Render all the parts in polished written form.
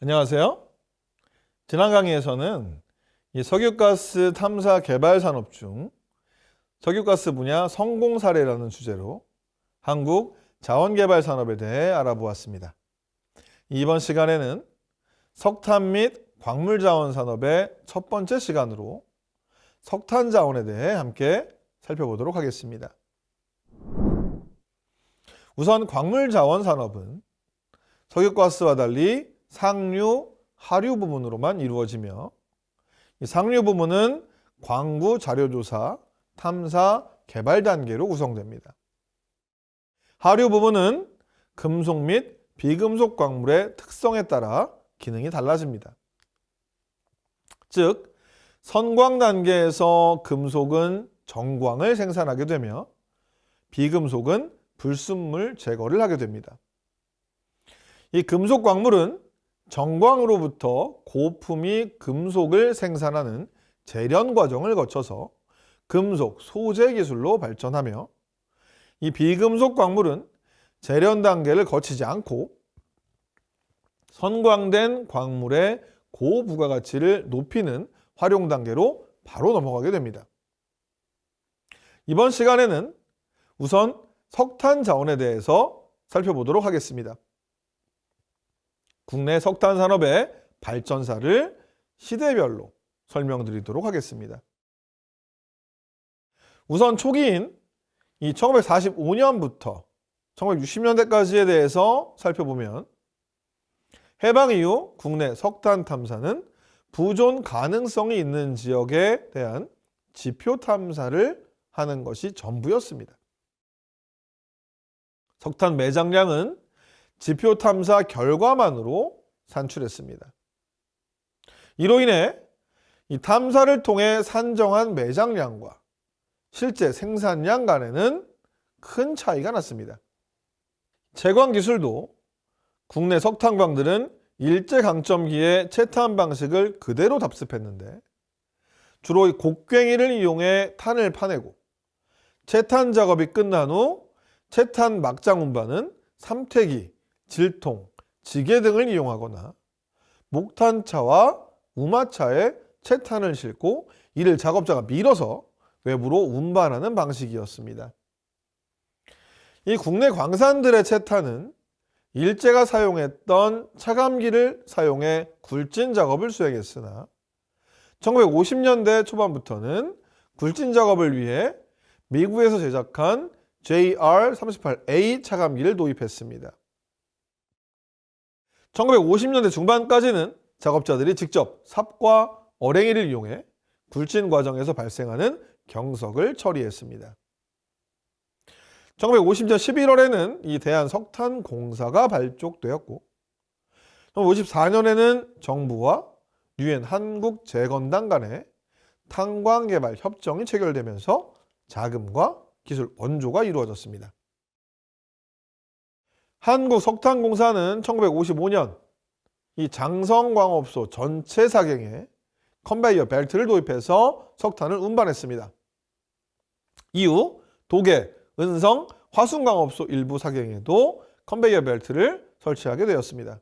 안녕하세요. 지난 강의에서는 이 석유가스 탐사 개발 산업 중 석유가스 분야 성공 사례라는 주제로 한국 자원개발 산업에 대해 알아보았습니다. 이번 시간에는 석탄 및 광물자원 산업의 첫 번째 시간으로 석탄 자원에 대해 함께 살펴보도록 하겠습니다. 우선 광물자원 산업은 석유가스와 달리 상류, 하류 부문으로만 이루어지며 이 상류 부문은 광구 자료조사, 탐사, 개발 단계로 구성됩니다. 하류 부문은 금속 및 비금속 광물의 특성에 따라 기능이 달라집니다. 즉, 선광 단계에서 금속은 정광을 생산하게 되며 비금속은 불순물 제거를 하게 됩니다. 이 금속 광물은 정광으로부터 고품위 금속을 생산하는 제련 과정을 거쳐서 금속 소재 기술로 발전하며 이 비금속 광물은 제련 단계를 거치지 않고 선광된 광물의 고부가가치를 높이는 활용 단계로 바로 넘어가게 됩니다. 이번 시간에는 우선 석탄 자원에 대해서 살펴보도록 하겠습니다. 국내 석탄 산업의 발전사를 시대별로 설명드리도록 하겠습니다. 우선 초기인 이 1945년부터 1960년대까지에 대해서 살펴보면 해방 이후 국내 석탄 탐사는 부존 가능성이 있는 지역에 대한 지표 탐사를 하는 것이 전부였습니다. 석탄 매장량은 지표 탐사 결과만으로 산출했습니다. 이로 인해 이 탐사를 통해 산정한 매장량과 실제 생산량 간에는 큰 차이가 났습니다. 채광 기술도 국내 석탄광들은 일제강점기에 채탄 방식을 그대로 답습했는데 주로 곡괭이를 이용해 탄을 파내고 채탄 작업이 끝난 후 채탄 막장 운반은 삼태기, 질통, 지게 등을 이용하거나 목탄차와 우마차에 채탄을 싣고 이를 작업자가 밀어서 외부로 운반하는 방식이었습니다. 이 국내 광산들의 채탄은 일제가 사용했던 차감기를 사용해 굴진 작업을 수행했으나 1950년대 초반부터는 굴진 작업을 위해 미국에서 제작한 JR-38A 차감기를 도입했습니다. 1950년대 중반까지는 작업자들이 직접 삽과 어랭이를 이용해 굴진 과정에서 발생하는 경석을 처리했습니다. 1950년 11월에는 이 대한석탄공사가 발족되었고 1954년에는 정부와 유엔 한국재건당 간의 탄광개발 협정이 체결되면서 자금과 기술 원조가 이루어졌습니다. 한국석탄공사는 1955년 이 장성광업소 전체 사경에 컨베이어 벨트를 도입해서 석탄을 운반했습니다. 이후 도계, 은성, 화순광업소 일부 사경에도 컨베이어 벨트를 설치하게 되었습니다.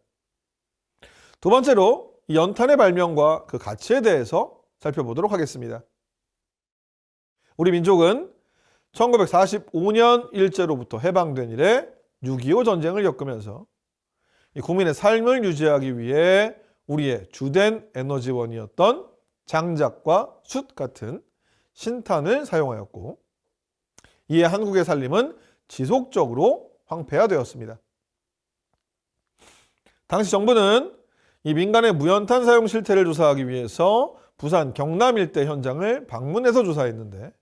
두 번째로 연탄의 발명과 그 가치에 대해서 살펴보도록 하겠습니다. 우리 민족은 1945년 일제로부터 해방된 이래 6.25 전쟁을 겪으면서 국민의 삶을 유지하기 위해 우리의 주된 에너지원이었던 장작과 숯 같은 신탄을 사용하였고 이에 한국의 살림은 지속적으로 황폐화되었습니다. 당시 정부는 이 민간의 무연탄 사용 실태를 조사하기 위해서 부산 경남 일대 현장을 방문해서 조사했는데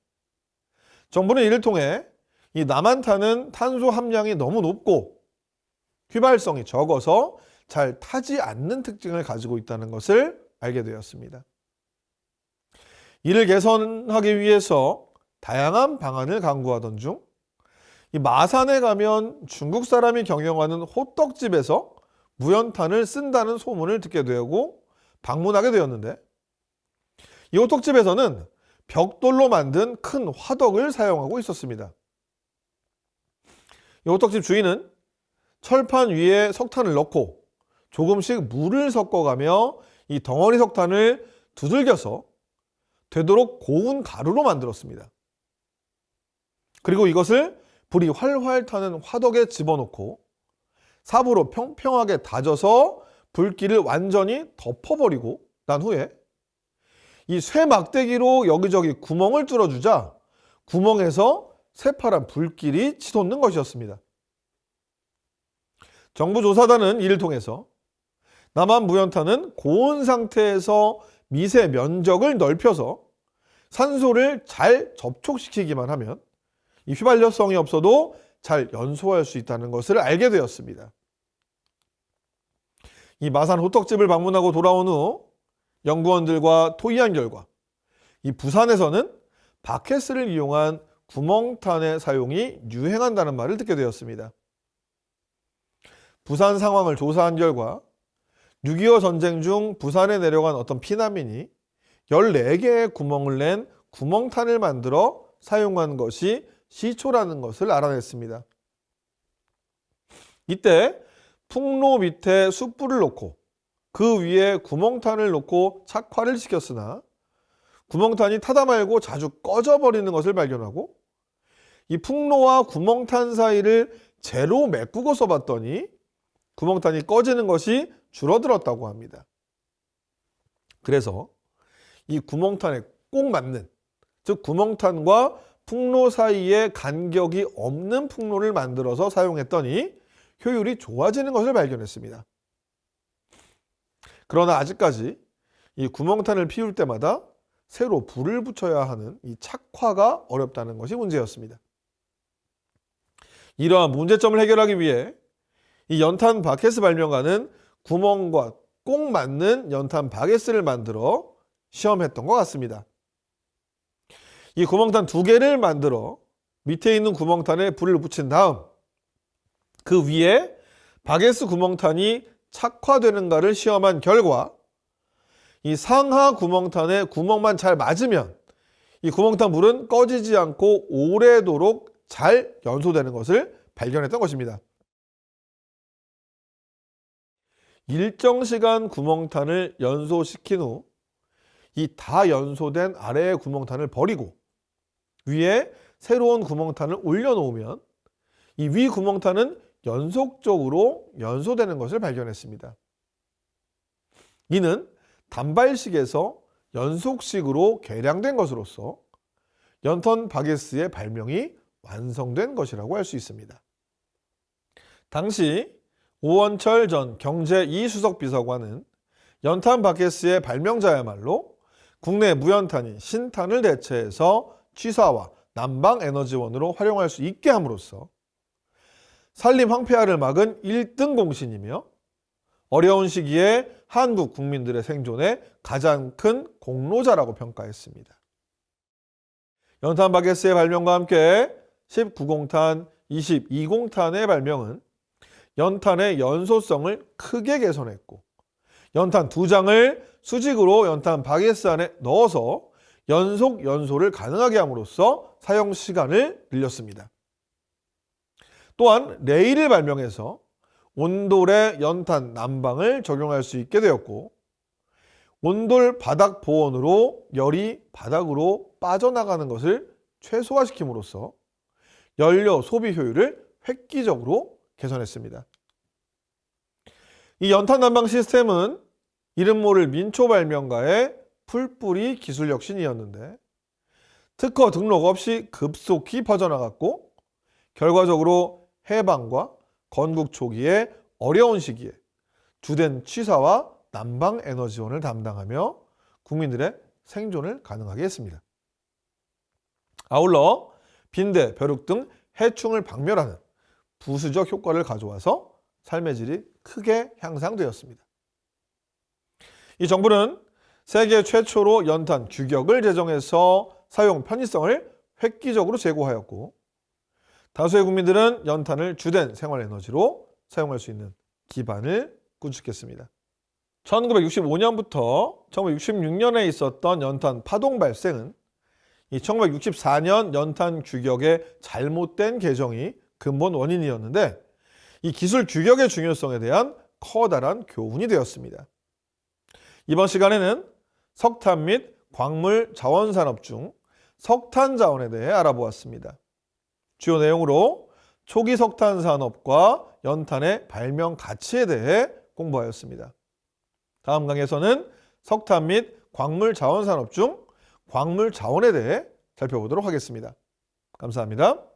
정부는 이를 통해 이 남한탄은 탄소 함량이 너무 높고 휘발성이 적어서 잘 타지 않는 특징을 가지고 있다는 것을 알게 되었습니다. 이를 개선하기 위해서 다양한 방안을 강구하던 중 이 마산에 가면 중국 사람이 경영하는 호떡집에서 무연탄을 쓴다는 소문을 듣게 되고 방문하게 되었는데 이 호떡집에서는 벽돌로 만든 큰 화덕을 사용하고 있었습니다. 이 호떡집 주인은 철판 위에 석탄을 넣고 조금씩 물을 섞어가며 이 덩어리 석탄을 두들겨서 되도록 고운 가루로 만들었습니다. 그리고 이것을 불이 활활 타는 화덕에 집어넣고 삽으로 평평하게 다져서 불길을 완전히 덮어버리고 난 후에 이 쇠막대기로 여기저기 구멍을 뚫어주자 구멍에서 새파란 불길이 치솟는 것이었습니다. 정부 조사단은 이를 통해서 남한 무연탄은 고온 상태에서 미세 면적을 넓혀서 산소를 잘 접촉시키기만 하면 이 휘발유성이 없어도 잘 연소할 수 있다는 것을 알게 되었습니다. 이 마산 호떡집을 방문하고 돌아온 후 연구원들과 토의한 결과 이 부산에서는 바케스를 이용한 구멍탄의 사용이 유행한다는 말을 듣게 되었습니다. 부산 상황을 조사한 결과 6.25 전쟁 중 부산에 내려간 어떤 피난민이 14개의 구멍을 낸 구멍탄을 만들어 사용한 것이 시초라는 것을 알아냈습니다. 이때 풍로 밑에 숯불을 놓고 그 위에 구멍탄을 놓고 착화를 시켰으나 구멍탄이 타다 말고 자주 꺼져버리는 것을 발견하고 이 풍로와 구멍탄 사이를 재로 메꾸고 써봤더니 구멍탄이 꺼지는 것이 줄어들었다고 합니다. 그래서 이 구멍탄에 꼭 맞는, 즉 구멍탄과 풍로 사이에 간격이 없는 풍로를 만들어서 사용했더니 효율이 좋아지는 것을 발견했습니다. 그러나 아직까지 이 구멍탄을 피울 때마다 새로 불을 붙여야 하는 이 착화가 어렵다는 것이 문제였습니다. 이러한 문제점을 해결하기 위해 이 연탄 바케스 발명가는 구멍과 꼭 맞는 연탄 바게스를 만들어 시험했던 것 같습니다. 이 구멍탄 2개를 만들어 밑에 있는 구멍탄에 불을 붙인 다음 그 위에 바게스 구멍탄이 착화되는가를 시험한 결과 이 상하 구멍탄에 구멍만 잘 맞으면 이 구멍탄 불은 꺼지지 않고 오래도록 잘 연소되는 것을 발견했던 것입니다. 일정 시간 구멍탄을 연소시킨 후 이 다 연소된 아래의 구멍탄을 버리고 위에 새로운 구멍탄을 올려놓으면 이 위 구멍탄은 연속적으로 연소되는 것을 발견했습니다. 이는 단발식에서 연속식으로 개량된 것으로서 연탄 바게스의 발명이 완성된 것이라고 할 수 있습니다. 당시 오원철 전 경제 이수석 비서관은 연탄 바게스의 발명자야말로 국내 무연탄인 신탄을 대체해서 취사와 난방에너지원으로 활용할 수 있게 함으로써 산림 황폐화를 막은 1등 공신이며 어려운 시기에 한국 국민들의 생존에 가장 큰 공로자라고 평가했습니다. 연탄 바게스의 발명과 함께 19공탄, 22공탄의 발명은 연탄의 연소성을 크게 개선했고 연탄 2장을 수직으로 연탄 바게스 안에 넣어서 연속 연소를 가능하게 함으로써 사용 시간을 늘렸습니다. 또한 레일을 발명해서 온돌에 연탄 난방을 적용할 수 있게 되었고 온돌 바닥 보온으로 열이 바닥으로 빠져나가는 것을 최소화시킴으로써 연료 소비 효율을 획기적으로 개선했습니다. 이 연탄 난방 시스템은 이름 모를 민초 발명가의 풀뿌리 기술 혁신이었는데 특허 등록 없이 급속히 퍼져나갔고 결과적으로 해방과 건국 초기에 어려운 시기에 주된 취사와 난방 에너지원을 담당하며 국민들의 생존을 가능하게 했습니다. 아울러 빈대, 벼룩 등 해충을 박멸하는 부수적 효과를 가져와서 삶의 질이 크게 향상되었습니다. 이 정부는 세계 최초로 연탄 규격을 제정해서 사용 편의성을 획기적으로 제고하였고 다수의 국민들은 연탄을 주된 생활에너지로 사용할 수 있는 기반을 구축했습니다. 1965년부터 1966년에 있었던 연탄 파동 발생은 이 1964년 연탄 규격의 잘못된 개정이 근본 원인이었는데 이 기술 규격의 중요성에 대한 커다란 교훈이 되었습니다. 이번 시간에는 석탄 및 광물 자원 산업 중 석탄 자원에 대해 알아보았습니다. 주요 내용으로 초기 석탄 산업과 연탄의 발명 가치에 대해 공부하였습니다. 다음 강에서는 석탄 및 광물 자원 산업 중 광물 자원에 대해 살펴보도록 하겠습니다. 감사합니다.